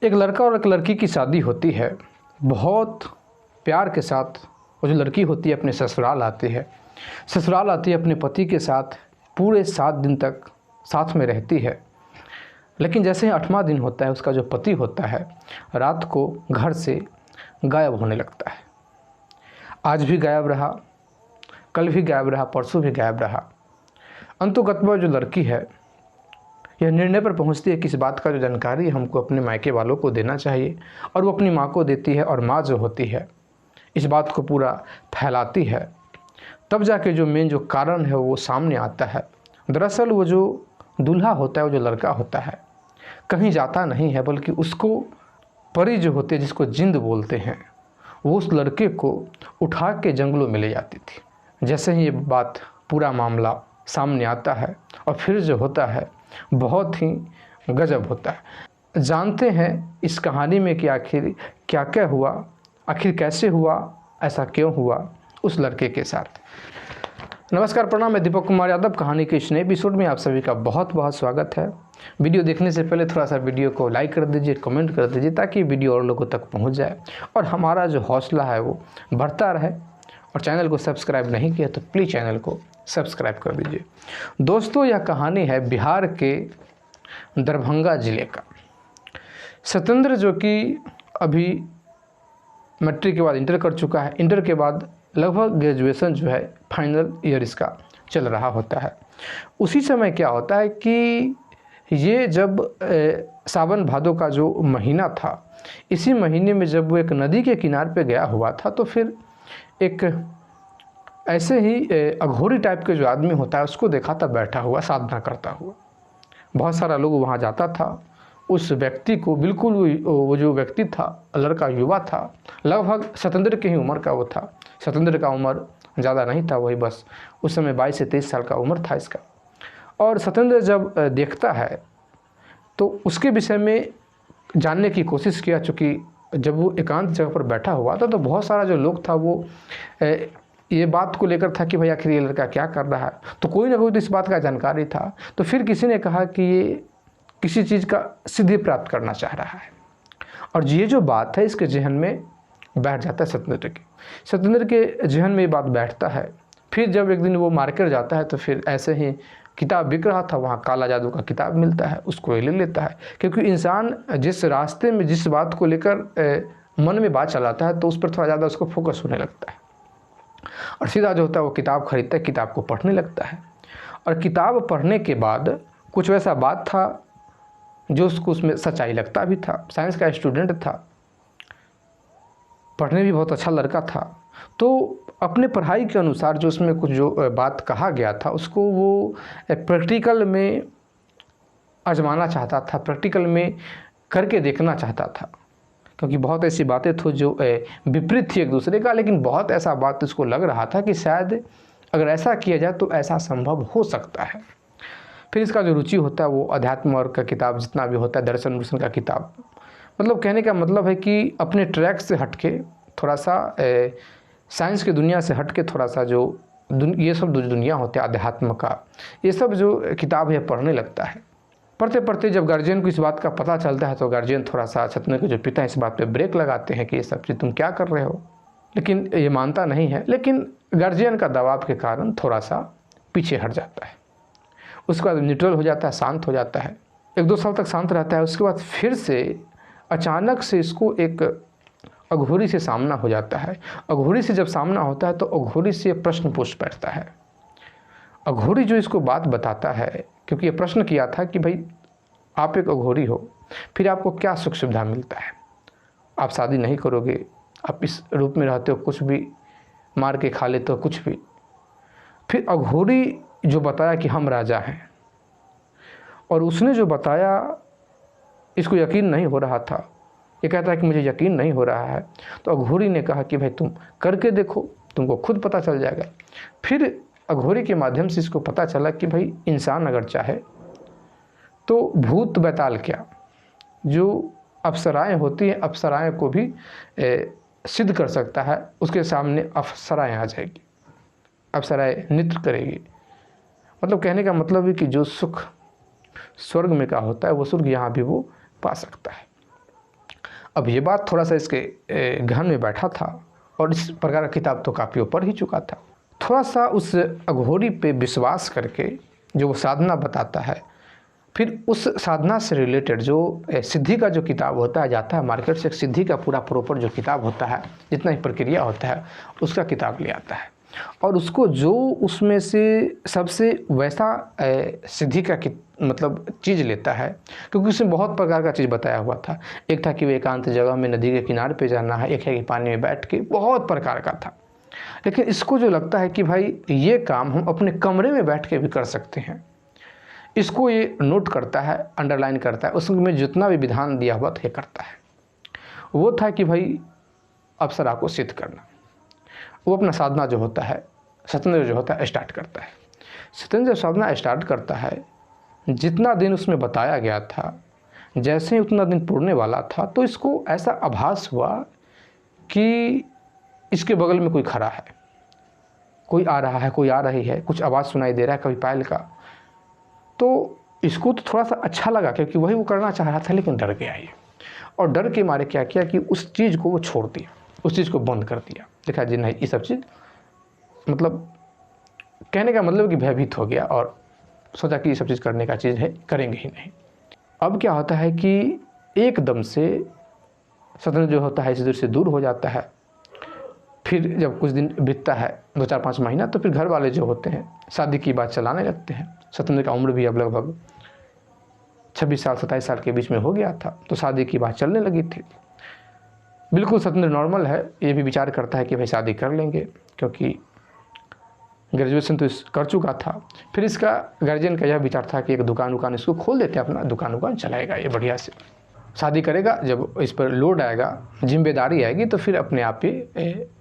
एक लड़का और एक लड़की की शादी होती है। बहुत प्यार के साथ वो जो लड़की होती है अपने ससुराल आती है। ससुराल आती है अपने पति के साथ, पूरे 7 दिन तक साथ में रहती है। लेकिन जैसे ही 8वां दिन होता है, उसका जो पति होता है रात को घर से गायब होने लगता है। आज भी गायब रहा, कल भी गायब रहा, परसों भी गायब रहा। अंततः जो लड़की है यह निर्णय पर पहुंचती है कि इस बात का जो जानकारी हमको अपने मायके वालों को देना चाहिए, और वो अपनी माँ को देती है। और माँ जो होती है इस बात को पूरा फैलाती है। तब जाके जो मेन जो कारण है वो सामने आता है। दरअसल वो जो दूल्हा होता है, वो जो लड़का होता है, कहीं जाता नहीं है, बल्कि उसको परी जो होती है, जिसको जिंद बोलते हैं, वो उस लड़के को उठा के जंगलों में ले जाती थी। जैसे ही ये बात पूरा मामला सामने आता है, और फिर जो होता है बहुत ही गजब होता है। जानते हैं इस कहानी में कि आखिर क्या क्या हुआ, आखिर कैसे हुआ, ऐसा क्यों हुआ उस लड़के के साथ। नमस्कार, प्रणाम। मैं दीपक कुमार यादव। कहानी के इस नए एपिसोड में आप सभी का बहुत बहुत स्वागत है। वीडियो देखने से पहले थोड़ा सा वीडियो को लाइक कर दीजिए, कमेंट कर दीजिए, ताकि वीडियो और लोगों तक पहुंच जाए और हमारा जो हौसला है वो बढ़ता रहे। और चैनल को सब्सक्राइब नहीं किया तो प्लीज़ चैनल को सब्सक्राइब कर दीजिए। दोस्तों, यह कहानी है बिहार के दरभंगा ज़िले का। सत्येंद्र जो कि अभी मैट्रिक के बाद इंटर कर चुका है। इंटर के बाद लगभग ग्रेजुएशन जो है फाइनल ईयर इसका चल रहा होता है। उसी समय क्या होता है कि ये जब सावन भादों का जो महीना था, इसी महीने में जब वो एक नदी के किनारे पे गया हुआ था, तो फिर एक ऐसे ही अघोरी टाइप के जो आदमी होता है उसको देखा था बैठा हुआ, साधना करता हुआ। बहुत सारा लोग वहाँ जाता था। उस व्यक्ति को बिल्कुल वो जो व्यक्ति था, लड़का युवा था, लगभग सत्येंद्र की ही उम्र का वो था। सत्येंद्र का उम्र ज़्यादा नहीं था, वही बस उस समय 22 से 23 साल का उम्र था इसका। और सत्येंद्र जब देखता है तो उसके विषय में जानने की कोशिश किया। चूँकि जब वो एकांत जगह पर बैठा हुआ था तो बहुत सारा जो लोग था वो ये बात को लेकर था कि भाई आखिर ये लड़का क्या कर रहा है। तो कोई ना कोई तो इस बात का जानकारी था। तो फिर किसी ने कहा कि ये किसी चीज़ का सिद्धि प्राप्त करना चाह रहा है। और ये जो बात है इसके जहन में बैठ जाता है सत्येंद्र के जहन में ये बात बैठता है। फिर जब एक दिन वो मार्केट जाता है तो फिर ऐसे ही किताब बिक रहा था, वहाँ काला जादू का किताब मिलता है, उसको ले लेता है। क्योंकि इंसान जिस रास्ते में जिस बात को लेकर मन में बात चलाता है तो उस पर थोड़ा ज़्यादा उसको फोकस होने लगता है, और सीधा जो होता है वो किताब खरीदता है, किताब को पढ़ने लगता है। और किताब पढ़ने के बाद कुछ वैसा बात था जो उसको उसमें सच्चाई लगता भी था। साइंस का स्टूडेंट था, पढ़ने भी बहुत अच्छा लड़का था। तो अपने पढ़ाई के अनुसार जो उसमें कुछ जो बात कहा गया था उसको वो प्रैक्टिकल में आजमाना चाहता था, प्रैक्टिकल में करके देखना चाहता था। क्योंकि बहुत ऐसी बातें थी जो विपरीत थी एक दूसरे का, लेकिन बहुत ऐसा बात उसको लग रहा था कि शायद अगर ऐसा किया जाए तो ऐसा संभव हो सकता है। फिर इसका जो रुचि होता है वो अध्यात्म और का किताब जितना भी होता है, दर्शन वर्शन का किताब, मतलब कहने का मतलब है कि अपने ट्रैक से हट के थोड़ा सा साइंस की दुनिया से हट के थोड़ा सा जो ये सब जो दुनिया होता है अध्यात्म का, ये सब जो किताब है पढ़ने लगता है। पढ़ते पढ़ते जब गार्जियन को इस बात का पता चलता है तो गार्जियन थोड़ा सा सत्येंद्र के जो पिता इस बात पे ब्रेक लगाते हैं कि ये सब चीज़ तुम क्या कर रहे हो। लेकिन ये मानता नहीं है, लेकिन गार्जियन का दबाव के कारण थोड़ा सा पीछे हट जाता है। उसके बाद न्यूट्रल हो जाता है, शांत हो जाता है, 1-2 साल तक शांत रहता है। उसके बाद फिर से अचानक से इसको एक अघोरी से सामना हो जाता है। अघोरी से जब सामना होता है तो अघोरी से प्रश्न पूछ बैठता है। अघोरी जो इसको बात बताता है, क्योंकि ये प्रश्न किया था कि भाई आप एक अघोरी हो, फिर आपको क्या सुख सुविधा मिलता है, आप शादी नहीं करोगे, आप इस रूप में रहते हो, कुछ भी मार के खा लेते हो, कुछ भी। फिर अघोरी जो बताया कि हम राजा हैं, और उसने जो बताया इसको यकीन नहीं हो रहा था। ये कहता है कि मुझे यकीन नहीं हो रहा है। तो अघोरी ने कहा कि भाई तुम करके देखो, तुमको खुद पता चल जाएगा। फिर अघोरी के माध्यम से इसको पता चला कि भाई इंसान अगर चाहे तो भूत बैताल क्या, जो अप्सराएं होती हैं, अप्सराएं को भी सिद्ध कर सकता है। उसके सामने अप्सराएं आ जाएगी, अप्सराएं नृत्य करेगी। मतलब कहने का मतलब है कि जो सुख स्वर्ग में का होता है वो सुख यहाँ भी वो पा सकता है। अब ये बात थोड़ा सा इसके गहन में बैठा था और इस प्रकार का किताब तो काफ़ी पढ़ ही चुका था। थोड़ा सा उस अघोरी पे विश्वास करके जो वो साधना बताता है, फिर उस साधना से रिलेटेड जो सिद्धि का जो किताब होता है जाता है मार्केट से, एक सिद्धि का पूरा प्रॉपर जो किताब होता है, जितना ही प्रक्रिया होता है उसका किताब ले आता है और उसको जो उसमें से सबसे वैसा सिद्धि का मतलब चीज़ लेता है, क्योंकि उसमें बहुत प्रकार का चीज़ बताया हुआ था। एक था कि वो एकांत जगह में नदी के किनारे पे जाना है, एक है कि पानी में बैठ के, बहुत प्रकार का था। लेकिन इसको जो लगता है कि भाई ये काम हम अपने कमरे में बैठ के भी कर सकते हैं, इसको ये नोट करता है, अंडरलाइन करता है, उसमें जितना भी विधान दिया हुआ था ये करता है। वो था कि भाई अप्सरा को सिद्ध करना। वो अपना साधना जो होता है, सत्येंद्र जो होता है स्टार्ट करता है। सत्येंद्र जब साधना स्टार्ट करता है, जितना दिन उसमें बताया गया था, जैसे ही उतना दिन पूरने वाला था तो इसको ऐसा आभास हुआ कि इसके बगल में कोई खड़ा है, कोई आ रहा है, कोई आ रही है, कुछ आवाज़ सुनाई दे रहा है कभी पायल का। तो इसको तो थोड़ा सा अच्छा लगा क्योंकि वही वो करना चाह रहा था, लेकिन डर गया ये। और डर के मारे क्या किया कि उस चीज़ को वो छोड़ दिया, उस चीज़ को बंद कर दिया। देखा जी नहीं, ये सब चीज़ मतलब कहने का मतलब कि भयभीत हो गया और सोचा कि ये सब चीज़ करने का चीज़ है, करेंगे ही नहीं। अब क्या होता है कि एकदम से सत्येंद्र जो होता है इस दूर से दूर हो जाता है। फिर जब कुछ दिन बीतता है, 2-4-5 महीना, तो फिर घर वाले जो होते हैं शादी की बात चलाने लगते हैं। सत्येंद्र का उम्र भी अब लगभग 26 साल 27 साल के बीच में हो गया था, तो शादी की बात चलने लगी थी। बिल्कुल सत्येंद्र नॉर्मल है, ये भी विचार करता है कि भाई शादी कर लेंगे, क्योंकि ग्रेजुएशन तो इस कर चुका था। फिर इसका गार्जियन का यह विचार था कि एक दुकान इसको खोल देते हैं, अपना दुकान चलाएगा ये बढ़िया से, शादी करेगा, जब इस पर लोड आएगा, जिम्मेदारी आएगी, तो फिर अपने आप ही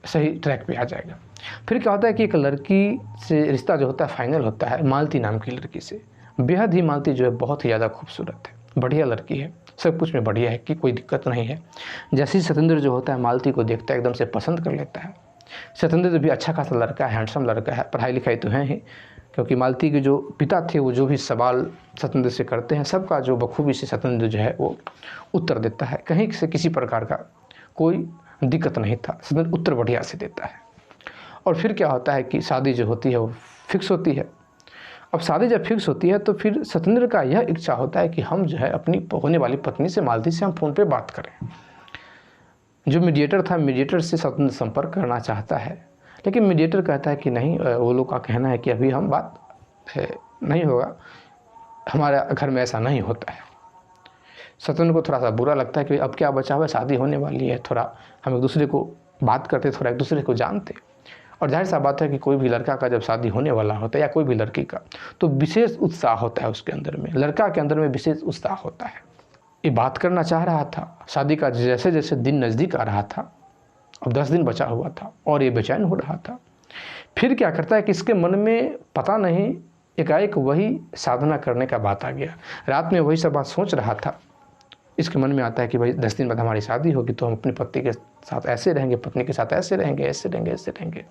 सही ट्रैक पे आ जाएगा। फिर क्या होता है कि एक लड़की से रिश्ता जो होता है फाइनल होता है, मालती नाम की लड़की से। बेहद ही मालती जो है बहुत ही ज़्यादा खूबसूरत है, बढ़िया लड़की है, सब कुछ में बढ़िया है कि कोई दिक्कत नहीं है। जैसे ही सत्येंद्र जो होता है मालती को देखता है, एकदम से पसंद कर लेता है। सत्येंद्र भी अच्छा खासा लड़का है, हैंडसम लड़का है, पढ़ाई लिखाई तो है ही, क्योंकि मालती के जो पिता थे वो जो भी सवाल सत्येंद्र से करते हैं सबका जो बखूबी से सत्येंद्र जो है वो उत्तर देता है। कहीं से किसी प्रकार का कोई दिक्कत नहीं था, सत्येंद्र उत्तर बढ़िया से देता है। और फिर क्या होता है कि शादी जो होती है वो फिक्स होती है। अब शादी जब फिक्स होती है तो फिर सत्येंद्र का यह इच्छा होता है कि हम जो है अपनी होने वाली पत्नी से, मालती से, हम फ़ोन पे बात करें। जो मीडिएटर था, मीडिएटर से सत्येंद्र संपर्क करना चाहता है, लेकिन मीडिएटर कहता है कि नहीं, वो लोग का कहना है कि अभी हम बात नहीं होगा, हमारे घर में ऐसा नहीं होता है। सत्येंद्र को थोड़ा सा बुरा लगता है कि अब क्या बचा हुआ है, शादी होने वाली है, थोड़ा हम एक दूसरे को बात करते, थोड़ा एक दूसरे को जानते। और जाहिर सा बात है कि कोई भी लड़का का जब शादी होने वाला होता है या कोई भी लड़की का, तो विशेष उत्साह होता है उसके अंदर में, लड़का के अंदर में विशेष उत्साह होता है। ये बात करना चाह रहा था, शादी का जैसे जैसे दिन नज़दीक आ रहा था, अब 10 दिन बचा हुआ था और ये बेचैन हो रहा था। फिर क्या करता है कि इसके मन में पता नहीं एकाएक वही साधना करने का बात आ गया। रात में वही सब बात सोच रहा था, इसके मन में आता है कि भाई 10 दिन बाद हमारी शादी होगी, तो हम अपनी पत्नी के साथ ऐसे रहेंगे, पत्नी के साथ ऐसे रहेंगे, ऐसे रहेंगे, ऐसे रहेंगे।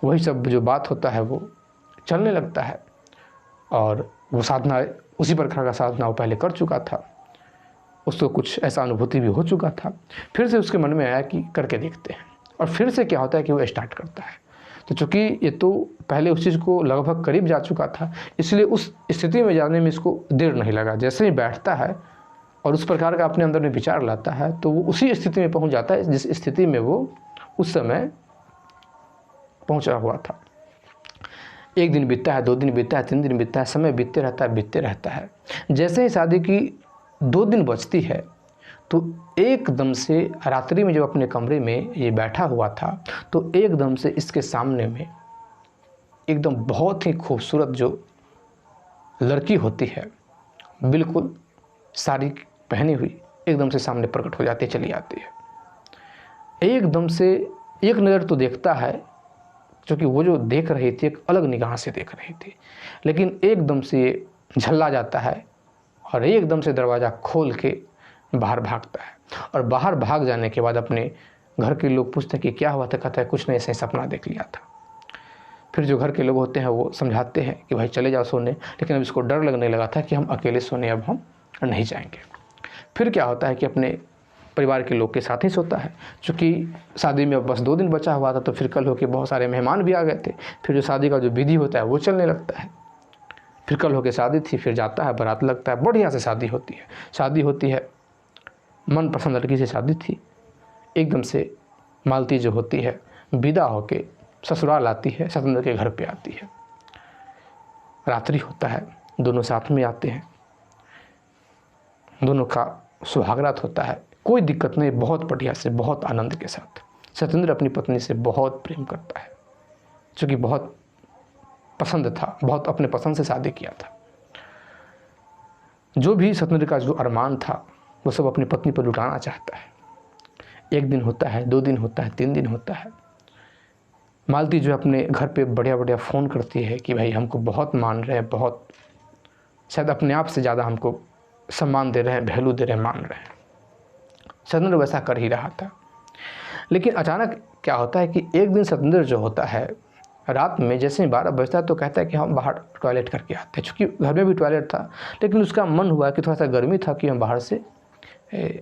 वही सब जो बात होता है वो चलने लगता है और वो साधना, उसी प्रकार का साधना वो पहले कर चुका था, उसको कुछ ऐसा अनुभूति भी हो चुका था। फिर से उसके मन में आया कि करके देखते हैं, और फिर से क्या होता है कि वो स्टार्ट करता है। तो चूँकि ये तो पहले उस चीज़ को लगभग करीब जा चुका था, इसलिए उस स्थिति में जाने में इसको देर नहीं लगा। जैसे ही बैठता है और उस प्रकार का अपने अंदर में विचार लाता है, तो वो उसी स्थिति में पहुंच जाता है जिस स्थिति में वो उस समय पहुंचा हुआ था। 1 दिन बीतता है, 2 दिन बीतता है, 3 दिन बीतता है, समय बीतते रहता है। जैसे ही शादी की 2 दिन बचती है, तो एकदम से रात्रि में जब अपने कमरे में ये बैठा हुआ था, तो एकदम से इसके सामने में एकदम बहुत ही खूबसूरत जो लड़की होती है, बिल्कुल साड़ी पहनी हुई, एकदम से सामने प्रकट हो जाती है, चली आती है। एकदम से एक नज़र तो देखता है, क्योंकि वो जो देख रही थी एक अलग निगाह से देख रही थी, लेकिन एकदम से झल्ला जाता है और एकदम से दरवाज़ा खोल के बाहर भागता है। और बाहर भाग जाने के बाद अपने घर के लोग पूछते हैं कि क्या हुआ था, कहता है कुछ नहीं, ऐसे ही सपना देख लिया था। फिर जो घर के लोग होते हैं वो समझाते हैं कि भाई चले जाओ सोने, लेकिन अब इसको डर लगने लगा था कि हम अकेले सोने अब हम नहीं जाएंगे। फिर क्या होता है कि अपने परिवार के लोग के साथ ही सोता है। चूँकि शादी में अब बस 2 दिन बचा हुआ था, तो फिर कल होके बहुत सारे मेहमान भी आ गए थे। फिर जो शादी का जो विधि होता है वो चलने लगता है। फिर कल होके शादी थी, फिर जाता है, बारात लगता है, बढ़िया से शादी होती है। शादी होती है, मनपसंद लड़की से शादी थी। एकदम से मालती जो होती है विदा होके ससुराल आती है, सतेंद्र के घर पे आती है। रात्रि होता है, दोनों साथ में आते हैं, दोनों का सुहागरात होता है। कोई दिक्कत नहीं, बहुत बढ़िया से, बहुत आनंद के साथ। सतेंद्र अपनी पत्नी से बहुत प्रेम करता है, क्योंकि बहुत पसंद था, बहुत अपने पसंद से शादी किया था। जो भी सतेंद्र का जो अरमान था वो सब अपनी पत्नी पर लुटाना चाहता है। 1 दिन होता है, 2 दिन होता है, 3 दिन होता है। मालती जो अपने घर पे बढ़िया बढ़िया फ़ोन करती है कि भाई हमको बहुत मान रहे हैं, बहुत शायद अपने आप से ज़्यादा हमको सम्मान दे रहे हैं, वैल्यू दे रहे हैं, मान रहे हैं। सतेंद्र वैसा कर ही रहा था। लेकिन अचानक क्या होता है कि एक दिन सतेंद्र जो होता है रात में जैसे ही 12 बजता है तो कहता है कि हम बाहर टॉयलेट करके आते हैं। चूँकि घर में भी टॉयलेट था, लेकिन उसका मन हुआ कि थोड़ा सा गर्मी था कि हम बाहर से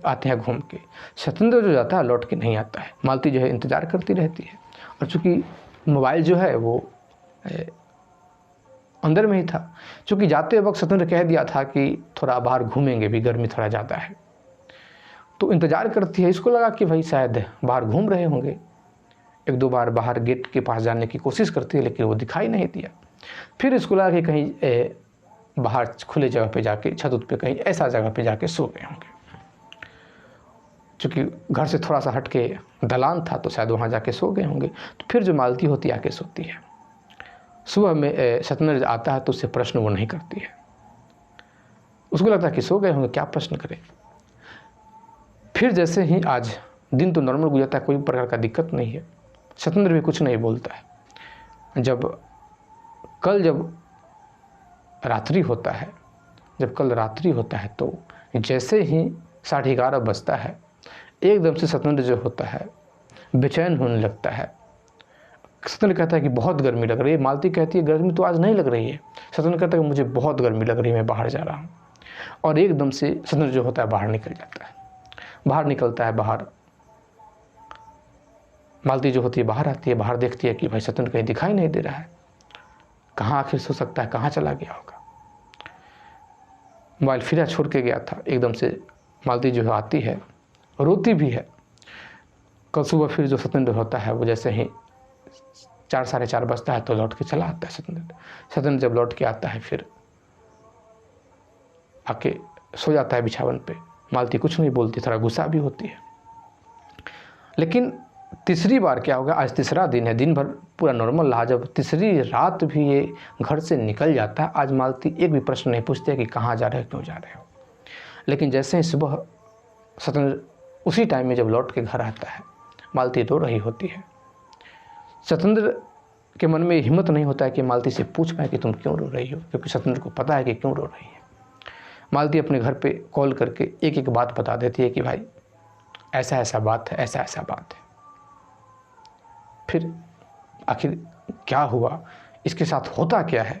आते हैं घूम के। सतेंद्र जो जाता है लौट के नहीं आता है। मालती जो है इंतज़ार करती रहती है, और चूँकि मोबाइल जो है वो अंदर में ही था। चूँकि जाते वक्त सतेंद्र कह दिया था कि थोड़ा बाहर घूमेंगे भी, गर्मी थोड़ा ज़्यादा है, तो इंतज़ार करती है। इसको लगा कि भाई शायद बाहर घूम रहे होंगे। 1-2 बार बाहर गेट के पास जाने की कोशिश करती है, लेकिन वो दिखाई नहीं दिया। फिर इसको लगा कि कहीं बाहर खुले जगह पे जाके, छत पे कहीं ऐसा जगह पे जाके सो गए होंगे। चूँकि घर से थोड़ा सा हट के दलान था, तो शायद वहाँ जाके सो गए होंगे। तो फिर जो मालती होती आके सोती है। सुबह में सतेंद्र आता है तो उससे प्रश्न वो नहीं करती है। उसको लगता है कि सो गए होंगे, क्या प्रश्न करें। फिर जैसे ही आज दिन तो नॉर्मल गुजरता है, कोई प्रकार का दिक्कत नहीं है, सतेंद्र भी कुछ नहीं बोलता है। जब रात्रि होता है, जब कल रात्रि होता है तो जैसे ही 11:30 बजता है, एकदम से सतेंद्र जो होता है बेचैन होने लगता है। सतेंद्र कहता है कि बहुत गर्मी लग रही है। मालती कहती है गर्मी तो आज नहीं लग रही है। सतेंद्र कहता है कि मुझे बहुत गर्मी लग रही है, मैं बाहर जा रहा हूँ। और एकदम से सतेंद्र जो होता है बाहर निकल जाता है। बाहर निकलता है, बाहर मालती जो होती है बाहर आती है, बाहर देखती है कि भाई सतेंद्र कहीं दिखाई नहीं दे रहा है। कहाँ आखिर सो सकता है, कहाँ चला गया होगा। मोबाइल फिर छोड़ के गया था। एकदम से मालती जो आती है, रोती भी है। कल सुबह फिर जो सतेंद्र होता है वो जैसे ही 4 साढ़े 4 बजता है तो लौट के चला आता है सतेंद्र जब लौट के आता है फिर आके सो जाता है बिछावन पे। मालती कुछ नहीं बोलती, थोड़ा गुस्सा भी होती है। लेकिन तीसरी बार क्या होगा, आज तीसरा दिन है, दिन भर पूरा नॉर्मल रहा। जब तीसरी रात भी ये घर से निकल जाता है, आज मालती एक भी प्रश्न नहीं पूछती है कि कहाँ जा रहे हो, क्यों जा रहे हो। लेकिन जैसे ही सुबह सतेंद्र उसी टाइम में जब लौट के घर आता है, मालती रो रही होती है। सतेंद्र के मन में हिम्मत नहीं होता है कि मालती से पूछ पाए कि तुम क्यों रो रही हो, क्योंकि सतेंद्र को पता है कि क्यों रो रही है। मालती अपने घर पे कॉल करके एक एक बात बता देती है कि भाई ऐसा ऐसा बात है, ऐसा ऐसा बात है। फिर आखिर क्या हुआ, इसके साथ होता क्या है,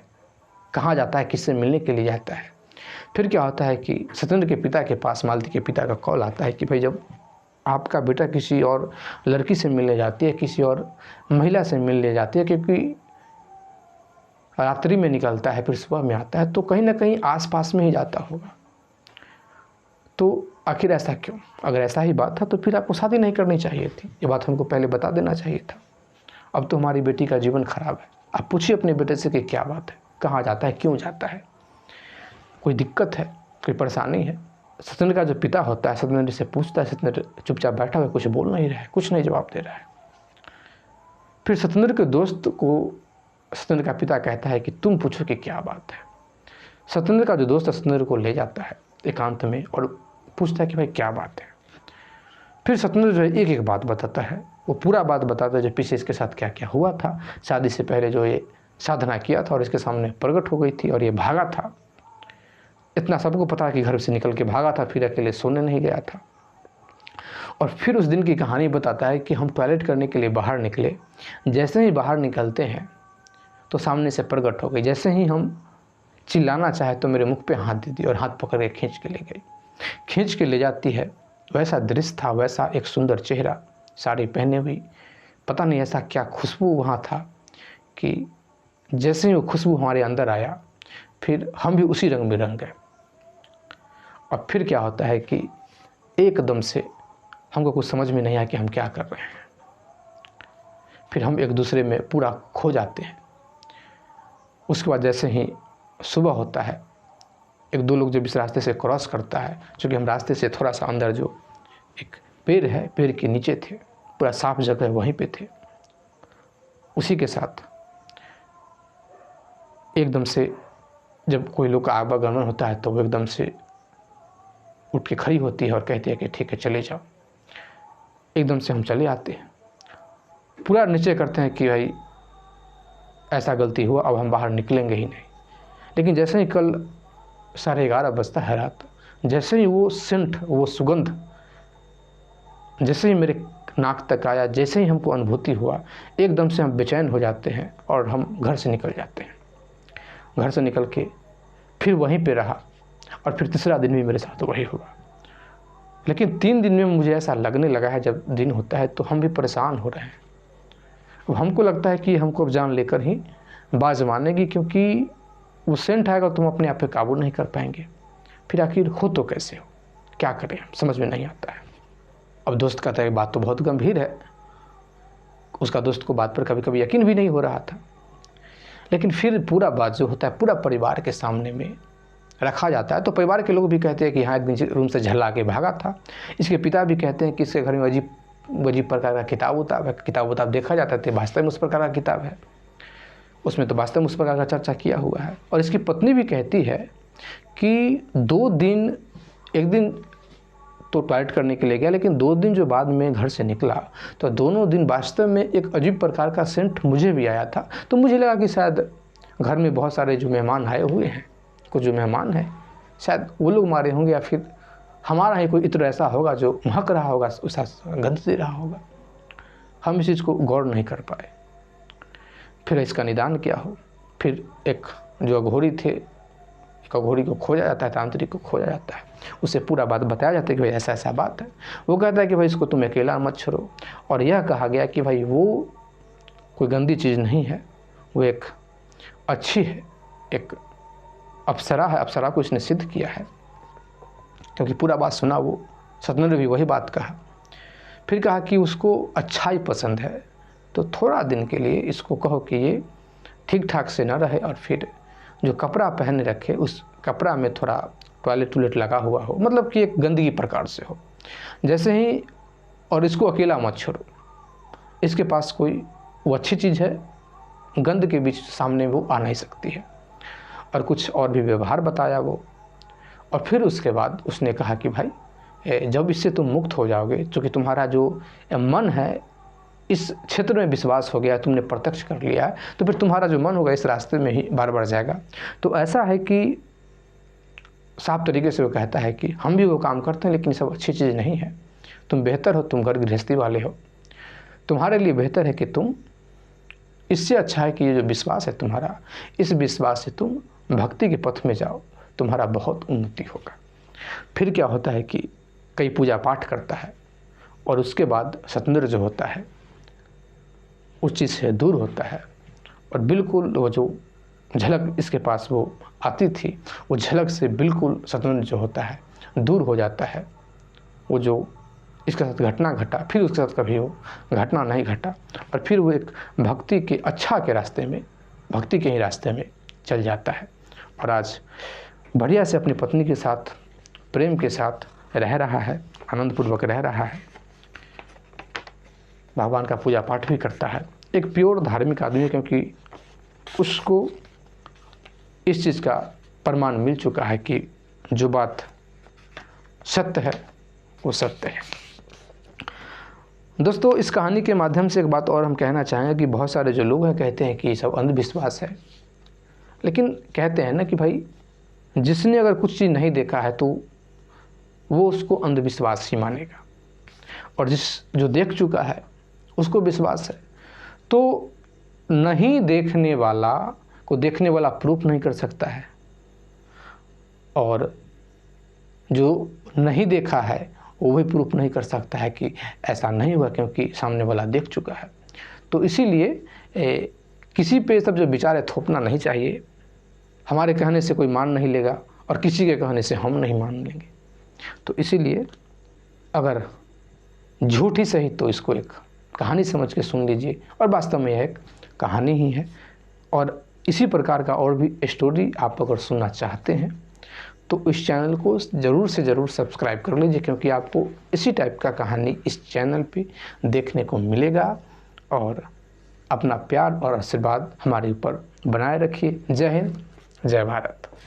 कहाँ जाता है, किससे मिलने के लिए जाता है। फिर क्या होता है कि सतेंद्र के पिता के पास मालती के पिता का कॉल आता है कि भाई जब आपका बेटा किसी और लड़की से मिलने जाती है, किसी और महिला से मिलने जाती है, क्योंकि रात्रि में निकलता है फिर सुबह में आता है, तो कहीं ना कहीं आसपास में ही जाता होगा। तो आखिर ऐसा क्यों? अगर ऐसा ही बात था तो फिर आपको शादी नहीं करनी चाहिए थी। ये बात हमको पहले बता देना चाहिए था। अब तो हमारी बेटी का जीवन खराब है। आप पूछिए अपने बेटे से कि क्या बात है, कहाँ जाता है, क्यों जाता है, कोई दिक्कत है, कोई परेशानी है। सतेंद्र का जो पिता होता है सतेंद्र से पूछता है। सतेंद्र चुपचाप बैठा हुआ, कुछ बोल नहीं रहा है, कुछ नहीं जवाब दे रहा है। फिर सतेंद्र के दोस्त को सतेंद्र का पिता कहता है कि तुम पूछो कि क्या बात है। सतेंद्र का जो दोस्त सतेंद्र को ले जाता है एकांत में और पूछता है कि भाई क्या बात है। फिर सतेंद्र जो है एक एक बात बताता है, वो पूरा बात बताता है जो पीछे इसके साथ क्या क्या हुआ था। शादी से पहले जो ये साधना किया था और इसके सामने प्रकट हो गई थी और ये भागा था। इतना सबको पता है कि घर से निकल के भागा था, फिर अकेले सोने नहीं गया था। और फिर उस दिन की कहानी बताता है कि हम टॉयलेट करने के लिए बाहर निकले। जैसे ही बाहर निकलते हैं तो सामने से प्रकट हो गई। जैसे ही हम चिल्लाना चाहे तो मेरे मुख पे हाथ दे दी और हाथ पकड़ के खींच के ले गई। खींच के ले जाती है वैसा दृश्य था, वैसा एक सुंदर चेहरा, साड़ी पहने हुई, पता नहीं ऐसा क्या खुशबू वहाँ था कि जैसे ही वो खुशबू हमारे अंदर आया फिर हम भी उसी रंग में रंग गए। और फिर क्या होता है कि एकदम से हमको कुछ समझ में नहीं आया कि हम क्या कर रहे हैं। फिर हम एक दूसरे में पूरा खो जाते हैं। उसके बाद जैसे ही सुबह होता है, एक दो लोग जब इस रास्ते से क्रॉस करता है, क्योंकि हम रास्ते से थोड़ा सा अंदर जो एक पेड़ है, पेड़ के नीचे थे, पूरा साफ जगह वहीं पे थे। उसी के साथ एकदम से जब कोई लोग का आवागमन होता है तो वो एकदम से उठ के खड़ी होती है और कहती है कि ठीक है चले जाओ। एकदम से हम चले आते हैं, पूरा निश्चय करते हैं कि भाई ऐसा गलती हुआ, अब हम बाहर निकलेंगे ही नहीं। लेकिन जैसे ही कल 11:30 बजता है रात, जैसे ही वो सेंट, वो सुगंध जैसे ही मेरे नाक तक आया, जैसे ही हमको अनुभूति हुआ, एकदम से हम बेचैन हो जाते हैं और हम घर से निकल जाते हैं। घर से निकल के फिर वहीं पे रहा और फिर तीसरा दिन भी मेरे साथ वही हुआ। लेकिन 3 दिन में मुझे ऐसा लगने लगा है, जब दिन होता है तो हम भी परेशान हो रहे हैं। अब हमको लगता है कि हमको अब जान लेकर ही बाज मानेगी, क्योंकि वो सेंट आएगा तुम अपने आप पे काबू नहीं कर पाएंगे। फिर आखिर हो तो कैसे हो, क्या करें, समझ में नहीं आता है। अब दोस्त कहता है बात तो बहुत गंभीर है, उसका दोस्त को बात पर कभी कभी यकीन भी नहीं हो रहा था। लेकिन फिर पूरा बात जो होता है पूरा परिवार के सामने में रखा जाता है, तो परिवार के लोग भी कहते हैं कि हाँ, एक दिन रूम से झल्ला के भागा था। इसके पिता भी कहते हैं कि इसके घर में अजीब प्रकार का किताब उताब देखा जाता था, वास्तव में उस प्रकार का किताब है, उसमें तो वास्तव में उस प्रकार का चर्चा किया हुआ है। और इसकी पत्नी भी कहती है कि 2 दिन, एक दिन तो टॉयलेट करने के लिए गया, लेकिन 2 दिन जो बाद में घर से निकला तो दोनों दिन वास्तव में एक अजीब प्रकार का सेंट मुझे भी आया था। तो मुझे लगा कि शायद घर में बहुत सारे जो मेहमान आए हुए हैं, कुछ जो मेहमान हैं, शायद वो लोग मारे होंगे, या फिर हमारा ही कोई इत्र ऐसा होगा जो महक रहा होगा, उसका गंध दे रहा होगा। हम इस चीज़ को गौर नहीं कर पाए। फिर इसका निदान क्या हो। फिर एक जो अघोरी थे, एक अघोरी को खोजा जाता है, तांत्रिक को खोजा जाता है, उसे पूरा बात बताया जाता है कि भाई ऐसा ऐसा बात है। वो कहता है कि भाई इसको तुम अकेला मत छोड़ो। और यह कहा गया कि भाई वो कोई गंदी चीज़ नहीं है, वो एक अच्छी है, एक अप्सरा है, अप्सरा को इसने सिद्ध किया है। क्योंकि पूरा बात सुना वो सत्येंद्र ने भी वही बात कहा। फिर कहा कि उसको अच्छाई पसंद है, तो थोड़ा दिन के लिए इसको कहो कि ये ठीक ठाक से ना रहे, और फिर जो कपड़ा पहने रखे उस कपड़ा में थोड़ा टॉयलेट लगा हुआ हो, मतलब कि एक गंदगी प्रकार से हो जैसे ही। और इसको अकेला मत छोड़ो, इसके पास कोई वो अच्छी चीज़ है, गंद के बीच सामने वो आ नहीं सकती है। और कुछ और भी व्यवहार बताया वो। और फिर उसके बाद उसने कहा कि भाई जब इससे तुम मुक्त हो जाओगे, क्योंकि तुम्हारा जो मन है इस क्षेत्र में विश्वास हो गया, तुमने प्रत्यक्ष कर लिया है, तो फिर तुम्हारा जो मन होगा इस रास्ते में ही बार बार जाएगा। तो ऐसा है कि साफ तरीके से वो कहता है कि हम भी वो काम करते हैं, लेकिन सब अच्छी चीज़ नहीं है। तुम बेहतर हो, तुम घर गृहस्थी वाले हो, तुम्हारे लिए बेहतर है कि तुम, इससे अच्छा है कि ये जो विश्वास है तुम्हारा, इस विश्वास से तुम भक्ति के पथ में जाओ, तुम्हारा बहुत उन्नति होगा। फिर क्या होता है कि कई पूजा पाठ करता है, और उसके बाद सत्येंद्र जो होता है उस चीज़ से दूर होता है, और बिल्कुल वो जो झलक इसके पास वो आती थी, वो झलक से बिल्कुल सत्येंद्र जो होता है दूर हो जाता है। वो जो इसके साथ घटना घटा, फिर उसके साथ कभी वो घटना नहीं घटा, और फिर वो एक भक्ति के अच्छा के रास्ते में, भक्ति के ही रास्ते में चल जाता है। और आज बढ़िया से अपनी पत्नी के साथ प्रेम के साथ रह रहा है, आनंदपूर्वक रह रहा है, भगवान का पूजा पाठ भी करता है। एक प्योर धार्मिक आदमी है, क्योंकि उसको इस चीज़ का प्रमाण मिल चुका है कि जो बात सत्य है वो सत्य है। दोस्तों, इस कहानी के माध्यम से एक बात और हम कहना चाहेंगे कि बहुत सारे जो लोग हैं कहते हैं कि ये सब अंधविश्वास है, लेकिन कहते हैं ना कि भाई जिसने अगर कुछ चीज़ नहीं देखा है तो वो उसको अंधविश्वास ही मानेगा, और जो देख चुका है उसको विश्वास है। तो नहीं देखने वाला को देखने वाला प्रूफ नहीं कर सकता है, और जो नहीं देखा है वो भी प्रूफ नहीं कर सकता है कि ऐसा नहीं हुआ, क्योंकि सामने वाला देख चुका है। तो इसीलिए किसी पे सब जो विचार है थोपना नहीं चाहिए। हमारे कहने से कोई मान नहीं लेगा और किसी के कहने से हम नहीं मान लेंगे। तो इसीलिए अगर झूठ ही सही तो इसको एक कहानी समझ के सुन लीजिए, और वास्तव में यह एक कहानी ही है। और इसी प्रकार का और भी स्टोरी आप अगर सुनना चाहते हैं तो इस चैनल को ज़रूर से ज़रूर सब्सक्राइब कर लीजिए, क्योंकि आपको इसी टाइप का कहानी इस चैनल पे देखने को मिलेगा। और अपना प्यार और आशीर्वाद हमारे ऊपर बनाए रखिए। जय हिंद, जय भारत।